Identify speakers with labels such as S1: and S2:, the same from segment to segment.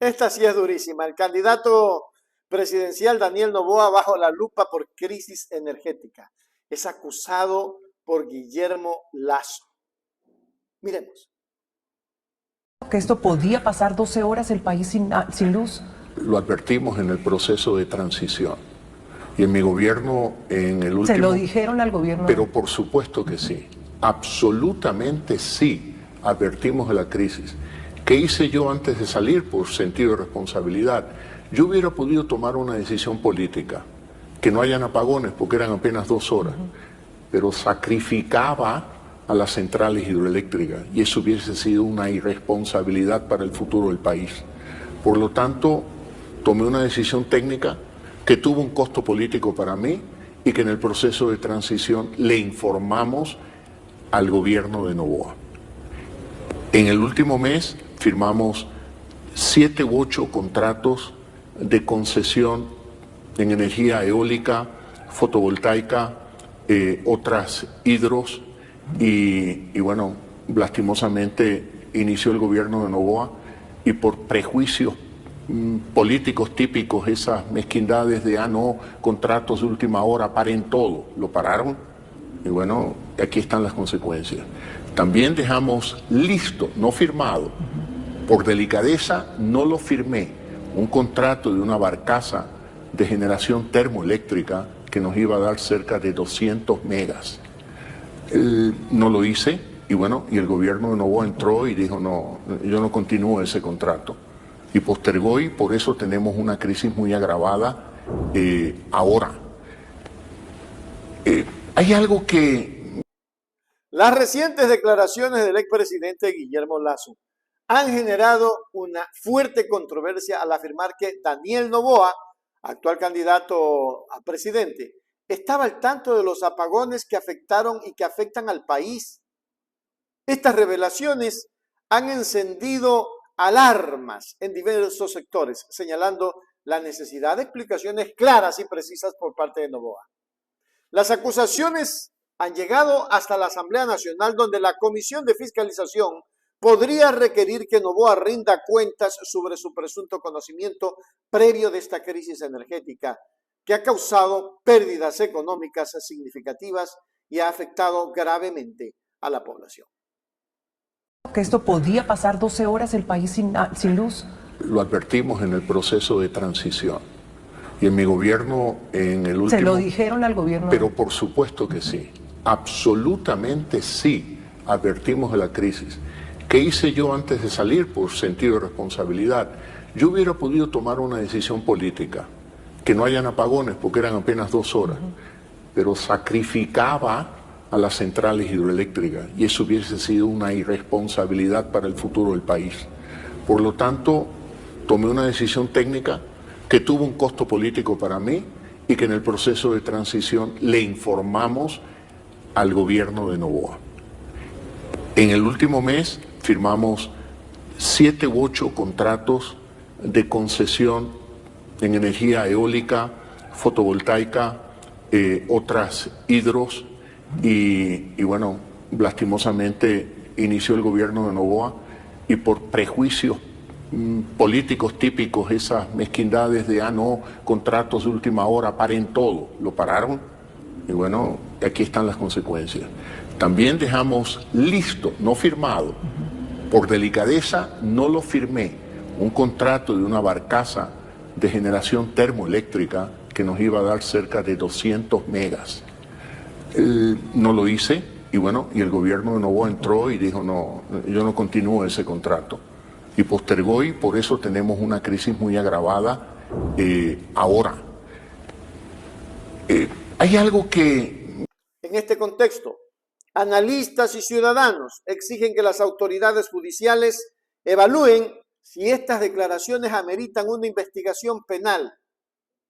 S1: Esta sí es durísima. El candidato presidencial Daniel Noboa bajo la lupa por crisis energética. Es acusado por Guillermo Lasso. Miremos.
S2: Que esto podía pasar 12 horas el país sin luz.
S3: Lo advertimos en el proceso de transición. Y en mi gobierno, en el último...
S2: ¿Se lo dijeron al gobierno?
S3: Pero por supuesto que sí. Absolutamente sí. Advertimos de la crisis. ¿Qué hice yo antes de salir? Por sentido de responsabilidad. Yo hubiera podido tomar una decisión política, que no hayan apagones porque eran apenas 2 horas, pero sacrificaba a las centrales hidroeléctricas y eso hubiese sido una irresponsabilidad para el futuro del país. Por lo tanto, tomé una decisión técnica que tuvo un costo político para mí y que en el proceso de transición le informamos al gobierno de Noboa. En el último mes firmamos 7 u 8 contratos de concesión en energía eólica, fotovoltaica, otras hidros y bueno, lastimosamente inició el gobierno de Noboa y por prejuicios políticos típicos, esas mezquindades de no, contratos de última hora, paren todo, lo pararon y bueno, aquí están las consecuencias. También dejamos listo, no firmado, por delicadeza no lo firmé, un contrato de una barcaza de generación termoeléctrica que nos iba a dar cerca de 200 megas. No lo hice y bueno, y el gobierno de Noboa entró y dijo no, yo no continúo ese contrato. Y postergó y por eso tenemos una crisis muy agravada ahora. Hay algo que...
S1: Las recientes declaraciones del expresidente Guillermo Lasso han generado una fuerte controversia al afirmar que Daniel Noboa, actual candidato a presidente, estaba al tanto de los apagones que afectaron y que afectan al país. Estas revelaciones han encendido alarmas en diversos sectores, señalando la necesidad de explicaciones claras y precisas por parte de Noboa. Las acusaciones han llegado hasta la Asamblea Nacional, donde la Comisión de Fiscalización podría requerir que Noboa rinda cuentas sobre su presunto conocimiento previo de esta crisis energética, que ha causado pérdidas económicas significativas y ha afectado gravemente a la población.
S2: Que esto podía pasar 12 horas el país sin luz.
S3: Lo advertimos en el proceso de transición. Y en mi gobierno, en el último...
S2: ¿Se lo dijeron al gobierno?
S3: Pero por supuesto que sí. Absolutamente sí. Advertimos de la crisis. ¿Qué hice yo antes de salir? Por sentido de responsabilidad. Yo hubiera podido tomar una decisión política, que no hayan apagones porque eran apenas 2 horas, pero sacrificaba a las centrales hidroeléctricas y eso hubiese sido una irresponsabilidad para el futuro del país. Por lo tanto, tomé una decisión técnica que tuvo un costo político para mí y que en el proceso de transición le informamos al gobierno de Noboa. En el último mes firmamos 7 u 8 contratos de concesión en energía eólica, fotovoltaica, otras hidros y bueno, lastimosamente inició el gobierno de Noboa y por prejuicios políticos típicos, esas mezquindades de no, contratos de última hora, paren todo, lo pararon y bueno, aquí están las consecuencias. También dejamos listo, no firmado, por delicadeza no lo firmé, un contrato de una barcaza de generación termoeléctrica que nos iba a dar cerca de 200 megas. No lo hice y bueno, y el gobierno de Noboa entró y dijo no, yo no continúo ese contrato. Y postergó y por eso tenemos una crisis muy agravada ahora. Hay algo que...
S1: En este contexto, analistas y ciudadanos exigen que las autoridades judiciales evalúen si estas declaraciones ameritan una investigación penal.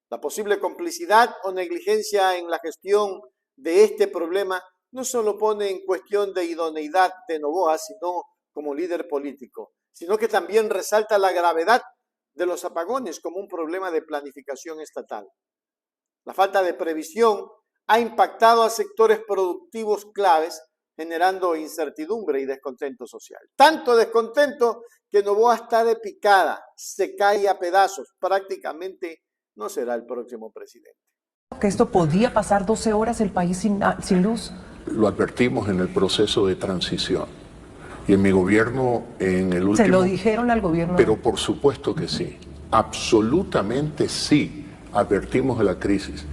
S1: La posible complicidad o negligencia en la gestión de este problema no solo pone en cuestión de idoneidad de Noboa, sino como líder político, sino que también resalta la gravedad de los apagones como un problema de planificación estatal. La falta de previsión ha impactado a sectores productivos claves generando incertidumbre y descontento social. Tanto descontento que Noboa está de picada, se cae a pedazos, prácticamente no será el próximo presidente.
S2: Que esto podía pasar 12 horas el país sin luz.
S3: Lo advertimos en el proceso de transición. Y en mi gobierno, en el último...
S2: ¿Se lo dijeron al gobierno?
S3: Pero por supuesto que sí. Absolutamente sí. Advertimos de la crisis.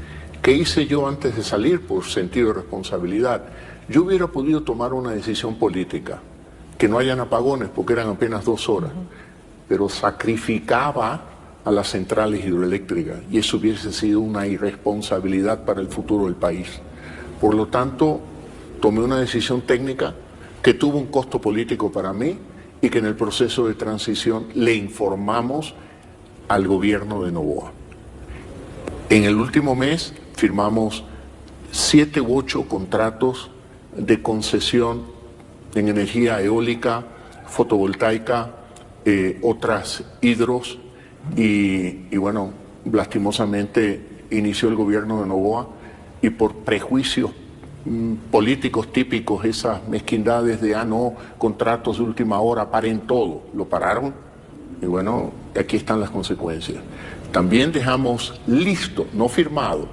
S3: ¿Qué hice yo antes de salir? Por sentido de responsabilidad. Yo hubiera podido tomar una decisión política, que no hayan apagones porque eran apenas 2 horas, pero sacrificaba a las centrales hidroeléctricas y eso hubiese sido una irresponsabilidad para el futuro del país. Por lo tanto, tomé una decisión técnica que tuvo un costo político para mí y que en el proceso de transición le informamos al gobierno de Noboa. En el último mes firmamos 7 u 8 contratos de concesión en energía eólica, fotovoltaica, otras hidros y bueno, lastimosamente inició el gobierno de Noboa y por prejuicios políticos típicos, esas mezquindades de no, contratos de última hora, paren todo, lo pararon y bueno, aquí están las consecuencias. También dejamos listo, no firmado,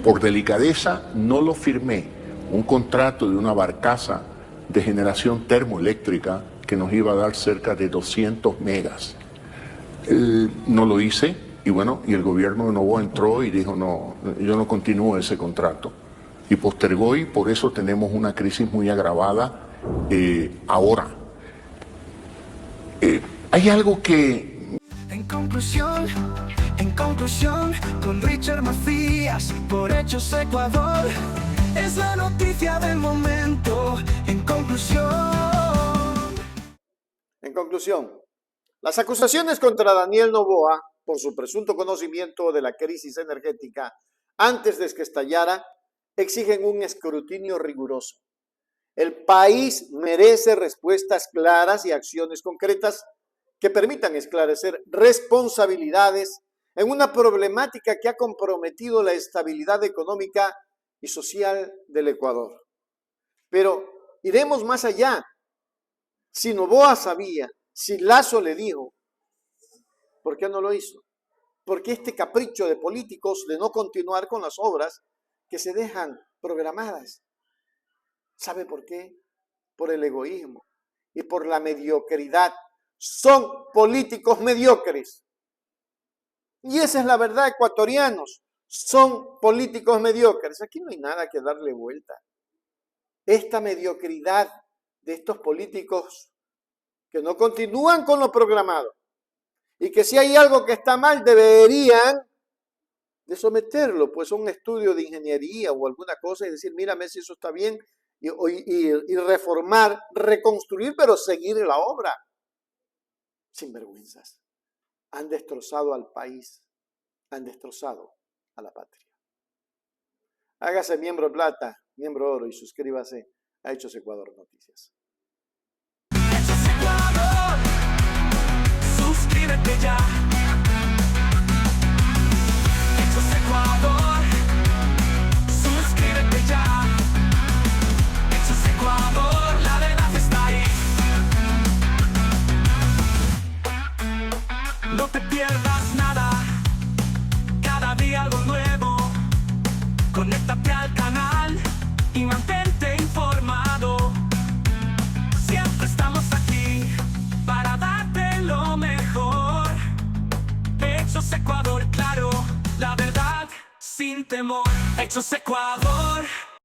S3: por delicadeza no lo firmé, un contrato de una barcaza de generación termoeléctrica que nos iba a dar cerca de 200 megas. No lo hice y bueno, y el gobierno de Noboa entró y dijo no, yo no continúo ese contrato y postergó y por eso tenemos una crisis muy agravada ahora. Hay algo que...
S4: En conclusión, con Richard Macías, por Hechos Ecuador, es la noticia del momento. En conclusión,
S1: Las acusaciones contra Daniel Noboa por su presunto conocimiento de la crisis energética antes de que estallara exigen un escrutinio riguroso. El país merece respuestas claras y acciones concretas que permitan esclarecer responsabilidades en una problemática que ha comprometido la estabilidad económica y social del Ecuador. Pero iremos más allá. Si Noboa sabía, si Lasso le dijo, ¿por qué no lo hizo? ¿Por qué este capricho de políticos de no continuar con las obras que se dejan programadas? ¿Sabe por qué? Por el egoísmo y por la mediocridad. Son políticos mediocres. Y esa es la verdad, ecuatorianos. Son políticos mediocres. Aquí no hay nada que darle vuelta. Esta mediocridad de estos políticos que no continúan con lo programado y que si hay algo que está mal deberían de someterlo pues a un estudio de ingeniería o alguna cosa y decir, mírame si eso está bien y reformar, reconstruir, pero seguir la obra. Sinvergüenzas. Han destrozado al país, han destrozado a la patria. Hágase miembro plata, miembro oro y suscríbase a Hechos Ecuador Noticias.
S4: Hechos Ecuador, suscríbete ya. Hechos Ecuador, suscríbete ya. Hechos Ecuador, la verdad está ahí. No te pierdas nada, cada día algo nuevo. Conéctate al canal y mantente informado. Siempre estamos aquí para darte lo mejor. Hechos Ecuador, claro, la verdad sin temor. Hechos Ecuador.